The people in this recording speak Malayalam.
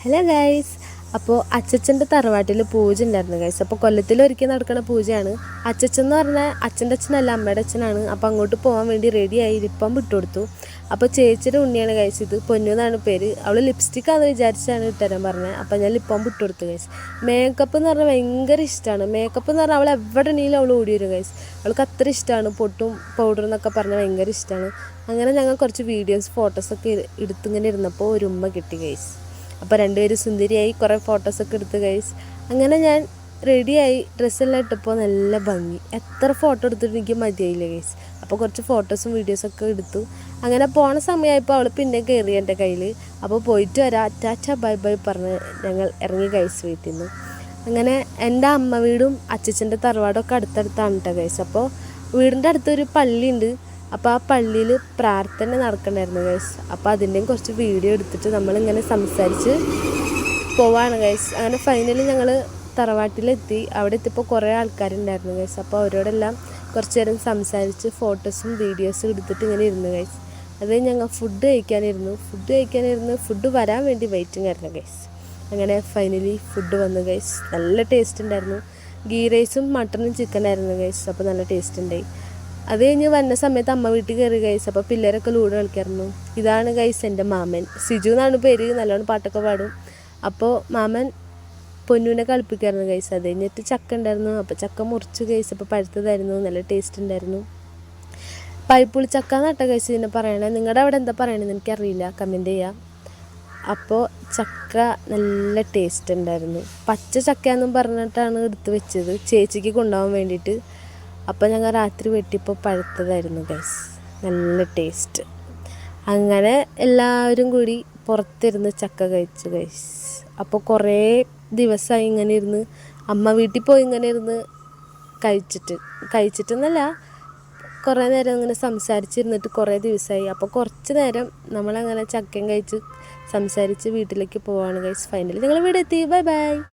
Hello guys. അപ്പോൾ അച്ചച്ചൻ്റെ തറവാട്ടിൽ പൂജ ഉണ്ടായിരുന്നു ഗൈസ്. അപ്പോൾ കൊല്ലത്തിലൊരിക്കൽ നടക്കുന്ന പൂജയാണ്. അച്ചച്ചൻ എന്ന് പറഞ്ഞാൽ അച്ഛൻ്റെ അച്ഛനല്ല, അമ്മയുടെ അച്ഛനാണ്. അപ്പോൾ അങ്ങോട്ട് പോകാൻ വേണ്ടി റെഡിയായി ലിപ്പം വിട്ടുകൊടുത്തു. അപ്പോൾ ചേച്ചിയുടെ ഉണ്ണിയാണ് ഗൈസ്, ഇത് പൊന്നു എന്നാണ് പേര്. അവൾ ലിപ്സ്റ്റിക്കാന്ന് വിചാരിച്ചാണ് ഇട്ടുതരാൻ പറഞ്ഞത്. അപ്പോൾ ഞാൻ ലിപ്പം വിട്ടുകൊടുത്തു ഗൈസ്. മേക്കപ്പ് എന്ന് പറഞ്ഞാൽ ഭയങ്കര ഇഷ്ടമാണ്. മേക്കപ്പ് എന്ന് പറഞ്ഞാൽ അവൾ എവിടെ ഉണ്ടെങ്കിലും അവൾ ഓടി വരും ഗൈസ്. അവൾക്ക് അത്ര ഇഷ്ടമാണ്. പൊട്ടും പൗഡർ എന്നൊക്കെ പറഞ്ഞാൽ ഭയങ്കര ഇഷ്ടമാണ്. അങ്ങനെ ഞങ്ങൾ കുറച്ച് വീഡിയോസ് ഫോട്ടോസൊക്കെ എടുത്തിങ്ങനെ ഇരുന്നപ്പോൾ ഒരു ഉമ്മ കിട്ടി ഗൈസ്. അപ്പോൾ രണ്ടുപേരും സുന്ദരിയായി കുറേ ഫോട്ടോസൊക്കെ എടുത്ത് ഗൈസ്. അങ്ങനെ ഞാൻ റെഡിയായി, ഡ്രസ്സെല്ലാം ഇട്ടപ്പോൾ നല്ല ഭംഗി. എത്ര ഫോട്ടോ എടുത്തിട്ട് എനിക്ക് മതിയായില്ല ഗൈസ്. അപ്പോൾ കുറച്ച് ഫോട്ടോസും വീഡിയോസൊക്കെ എടുത്തു. അങ്ങനെ പോണ സമയമായപ്പോൾ അവൾ പിന്നെ കയറി എൻ്റെ കയ്യിൽ. അപ്പോൾ പോയിട്ട് വരാം, ടാറ്റ ബൈ ബൈ പറഞ്ഞ് ഞങ്ങൾ ഇറങ്ങി ഗൈസ് വീട്ടിൽ നിന്ന്. അങ്ങനെ എൻ്റെ അമ്മ വീടും അച്ചച്ചൻ്റെ തറവാടൊക്കെ അടുത്തടുത്താണ് കേട്ടോ ഗൈസ്. അപ്പോൾ വീടിൻ്റെ അടുത്തൊരു പള്ളിയുണ്ട്. അപ്പോൾ ആ പള്ളിയിൽ പ്രാർത്ഥന നടക്കണ്ടായിരുന്നു ഗൈസ്. അപ്പോൾ അതിൻ്റെയും കുറച്ച് വീഡിയോ എടുത്തിട്ട് നമ്മളിങ്ങനെ സംസാരിച്ച് പോവാണ് ഗൈസ്. അങ്ങനെ ഫൈനലി ഞങ്ങൾ തറവാട്ടിലെത്തി. അവിടെ എത്തിയപ്പോൾ കുറേ ആൾക്കാരുണ്ടായിരുന്നു ഗൈസ്. അപ്പോൾ അവരോടെല്ലാം കുറച്ച് നേരം സംസാരിച്ച് ഫോട്ടോസും വീഡിയോസും എടുത്തിട്ട് ഇങ്ങനെ ഇരുന്നു ഗൈസ്. അത് ഞങ്ങൾ ഫുഡ് കഴിക്കാനിരുന്നു. ഫുഡ് വരാൻ വേണ്ടി വെയിറ്റിംഗ് ആയിരുന്നു ഗൈസ്. അങ്ങനെ ഫൈനലി ഫുഡ് വന്നു ഗൈസ്. നല്ല ടേസ്റ്റ് ഉണ്ടായിരുന്നു. ഗീ റൈസും മട്ടനും ചിക്കനായിരുന്നു ഗൈസ്. അപ്പോൾ നല്ല ടേസ്റ്റ് ഉണ്ടായി. അത് കഴിഞ്ഞ് വന്ന സമയത്ത് അമ്മ വീട്ടിൽ കയറി ഗൈസ്. അപ്പോൾ പിള്ളേരൊക്കെ ലൂഡോ കളിക്കായിരുന്നു. ഇതാണ് ഗൈസ് എൻ്റെ മാമൻ, സിജു എന്നാണ് പേര്. നല്ലോണം പാട്ടൊക്കെ പാടും. അപ്പോൾ മാമൻ പൊന്നൂനെ കളിപ്പിക്കായിരുന്നു ഗൈസ്. അത് കഴിഞ്ഞിട്ട് ചക്ക ഉണ്ടായിരുന്നു. അപ്പോൾ ചക്ക മുറിച്ച് ഗൈസ്. അപ്പോൾ പഴുത്തതായിരുന്നു, നല്ല ടേസ്റ്റ് ഉണ്ടായിരുന്നു. പൈപ്പുളി ചക്ക എന്നാട്ട ഗൈസ് ഇതിനെ പറയണേ. നിങ്ങളുടെ അവിടെ എന്താ പറയണതെന്ന് എനിക്കറിയില്ല, കമൻറ്റ് ചെയ്യാം. അപ്പോൾ ചക്ക നല്ല ടേസ്റ്റ് ഉണ്ടായിരുന്നു. പച്ച ചക്കയെന്നും പറഞ്ഞിട്ടാണ് എടുത്ത് വെച്ചത് ചേച്ചിക്ക് കൊണ്ടുപോകാൻ വേണ്ടിയിട്ട്. അപ്പോൾ ഞങ്ങൾ രാത്രി വെട്ടിയപ്പോൾ പഴുത്തതായിരുന്നു ഗൈസ്, നല്ല ടേസ്റ്റ്. അങ്ങനെ എല്ലാവരും കൂടി പുറത്തിരുന്ന് ചക്ക കഴിച്ചു ഗൈസ്. അപ്പോൾ കുറേ ദിവസമായി ഇങ്ങനെ ഇരുന്ന്, അമ്മ വീട്ടിൽ പോയി ഇങ്ങനെ ഇരുന്ന് കഴിച്ചിട്ടെന്നല്ല, കുറേ നേരം ഇങ്ങനെ സംസാരിച്ചിരുന്നിട്ട് കുറേ ദിവസമായി. അപ്പോൾ കുറച്ച് നേരം നമ്മളങ്ങനെ ചക്കയും കഴിച്ച് സംസാരിച്ച് വീട്ടിലേക്ക് പോവാണ് ഗൈസ്. ഫൈനലി ഞങ്ങൾ വീട് എത്തി. Bye bye.